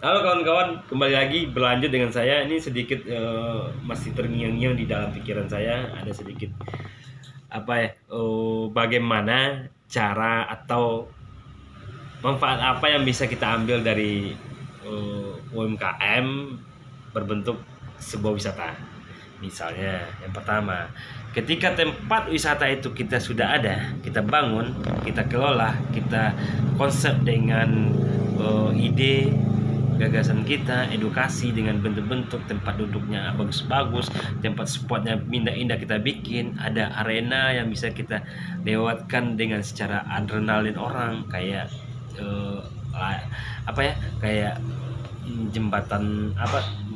Halo kawan-kawan, kembali lagi berlanjut dengan saya. Ini sedikit masih terngiang-ngiang di dalam pikiran saya. Ada sedikit bagaimana cara atau manfaat apa yang bisa kita ambil dari UMKM berbentuk sebuah wisata. Misalnya, yang pertama, ketika tempat wisata itu kita sudah ada, kita bangun, kita kelola, kita konsep dengan ide, gagasan kita, edukasi dengan bentuk-bentuk tempat duduknya bagus-bagus, tempat spotnya indah-indah kita bikin, ada arena yang bisa kita lewatkan dengan secara adrenalin orang, kayak kayak jembatan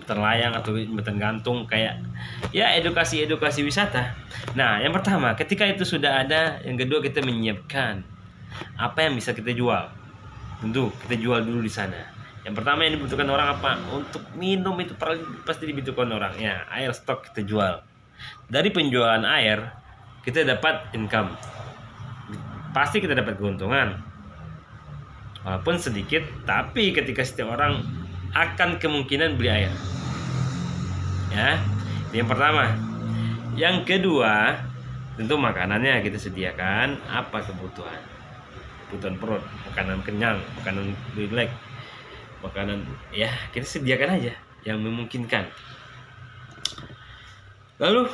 terlayang atau jembatan gantung, kayak ya edukasi wisata. Nah, yang pertama, ketika itu sudah ada, yang kedua kita menyiapkan apa yang bisa kita jual. Tentu kita jual dulu di sana. Yang pertama yang dibutuhkan orang apa? Untuk minum itu pasti dibutuhkan orang. Ya, air stok kita jual. Dari penjualan air kita dapat income. Pasti kita dapat keuntungan. Walaupun sedikit, tapi ketika setiap orang akan kemungkinan beli air. Ya, itu yang pertama. Yang kedua, tentu makanannya kita sediakan apa kebutuhan perut, makanan kenyang, makanan relax, makanan ya kita sediakan aja yang memungkinkan. Lalu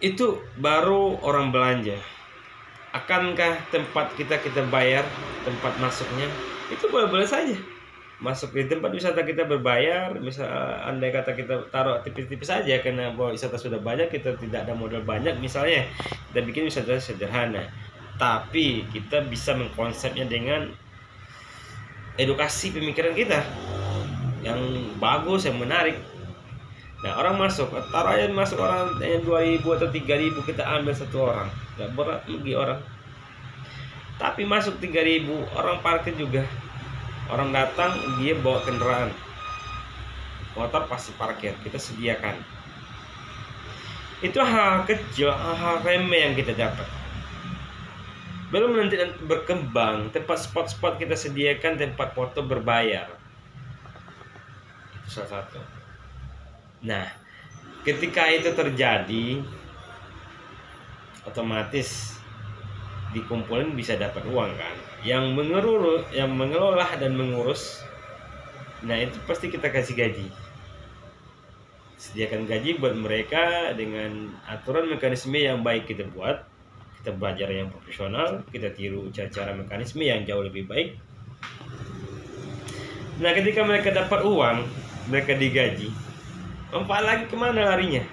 itu baru orang belanja. Akankah tempat kita bayar tempat masuknya? Itu boleh-boleh saja. Masuk di tempat wisata kita berbayar, misal andai kata kita taruh tipis-tipis saja karena bahwa wisata sudah banyak, kita tidak ada modal banyak, misalnya kita bikin wisata sederhana, tapi kita bisa mengkonsepnya dengan edukasi pemikiran kita yang bagus, yang menarik. Nah, orang masuk, taruh aja masuk orang 2.000 atau 3.000, kita ambil satu orang, nggak berat bagi orang. Tapi masuk 3.000, orang parkir juga. Orang datang, dia bawa kendaraan, motor pasti parkir, kita sediakan. Itu hal kecil, hal remeh yang kita dapat. Belum nanti berkembang, tempat spot-spot kita sediakan, tempat foto berbayar. Itu salah satu. Nah, ketika itu terjadi, otomatis dikumpulin bisa dapat uang kan. Yang mengelola dan mengurus, nah itu pasti kita kasih gaji. Sediakan gaji buat mereka dengan aturan mekanisme yang baik kita buat. Kita belajar yang profesional, kita tiru cara mekanisme yang jauh lebih baik. Nah, ketika mereka dapat uang, mereka digaji, manfaat lagi kemana larinya?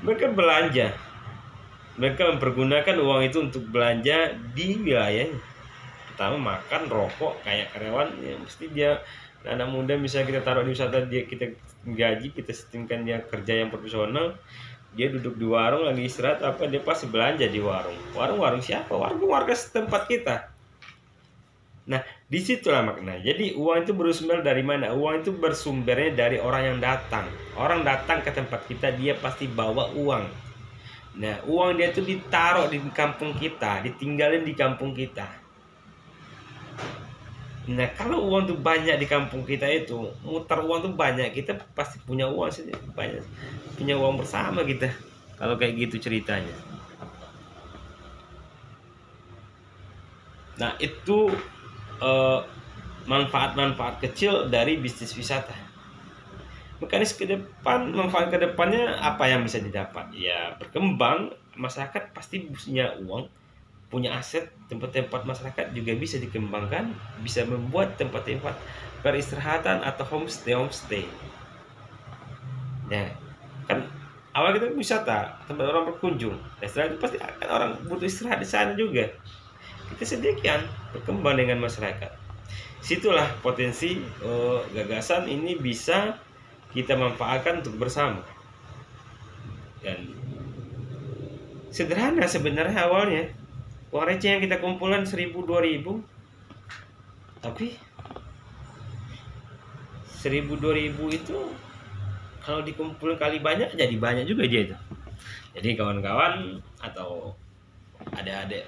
Mereka belanja. Mereka mempergunakan uang itu untuk belanja di wilayahnya. Pertama, makan, rokok, kayak karyawan ya, mesti dia anak muda misalnya kita taruh di wisata, dia kita gaji, kita settingkan dia kerja yang profesional. Dia duduk di warung lagi istirahat dia pasti belanja di warung. Warung siapa? Warung warga setempat kita. Nah, disitulah makna. Jadi uang itu bersumber dari mana? Uang itu bersumbernya dari orang yang datang. Orang datang ke tempat kita, dia pasti bawa uang. Nah, uang dia itu ditaruh di kampung kita, ditinggalin di kampung kita. Nah, kalau uang tuh banyak di kampung kita itu, muter uang tuh banyak, kita pasti punya uang sih, banyak, punya uang bersama kita. Kalau kayak gitu ceritanya. Nah, itu manfaat-manfaat kecil dari bisnis wisata. Manfaat ke depannya apa yang bisa didapat? Ya, berkembang, masyarakat pasti punya uang, punya aset, tempat-tempat masyarakat juga bisa dikembangkan, bisa membuat tempat-tempat peristirahatan atau homestay. Ya, kan awal kita wisata, tempat orang berkunjung, setelah itu pasti akan orang butuh istirahat di sana juga. Kita sediakan, berkembang dengan masyarakat. Situlah potensi gagasan ini bisa kita manfaatkan untuk bersama. Dan sederhana sebenarnya awalnya. Uang receh yang kita kumpulkan 1.000-2.000, tapi 1.000-2.000 itu kalau dikumpulkan kali banyak jadi banyak juga dia itu. Jadi kawan-kawan atau adik-adik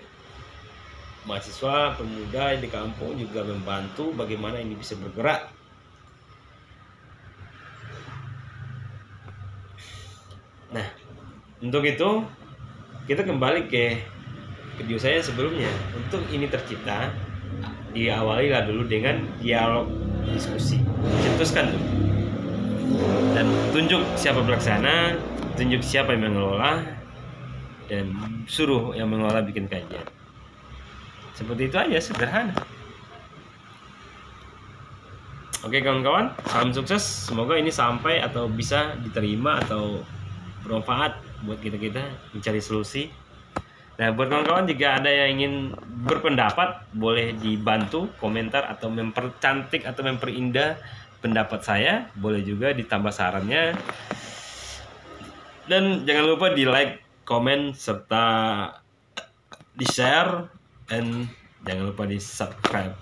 mahasiswa, pemuda di kampung juga membantu bagaimana ini bisa bergerak. Nah, untuk itu kita kembali ke video saya sebelumnya. Untuk ini tercipta, diawali lah dulu dengan dialog diskusi. Cetuskan tuh. Dan tunjuk siapa pelaksana, tunjuk siapa yang mengelola, dan suruh yang mengelola bikin kajian. Seperti itu aja, sederhana. Oke kawan-kawan, salam sukses. Semoga ini sampai atau bisa diterima atau bermanfaat buat kita mencari solusi. Nah, buat kawan-kawan jika ada yang ingin berpendapat, boleh dibantu komentar atau mempercantik atau memperindah pendapat saya. Boleh juga ditambah sarannya. Dan jangan lupa di like, komen, serta di share. Dan jangan lupa di subscribe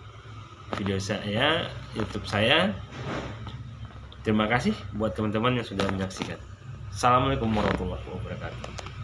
video saya, YouTube saya. Terima kasih buat teman-teman yang sudah menyaksikan. Assalamualaikum warahmatullahi wabarakatuh.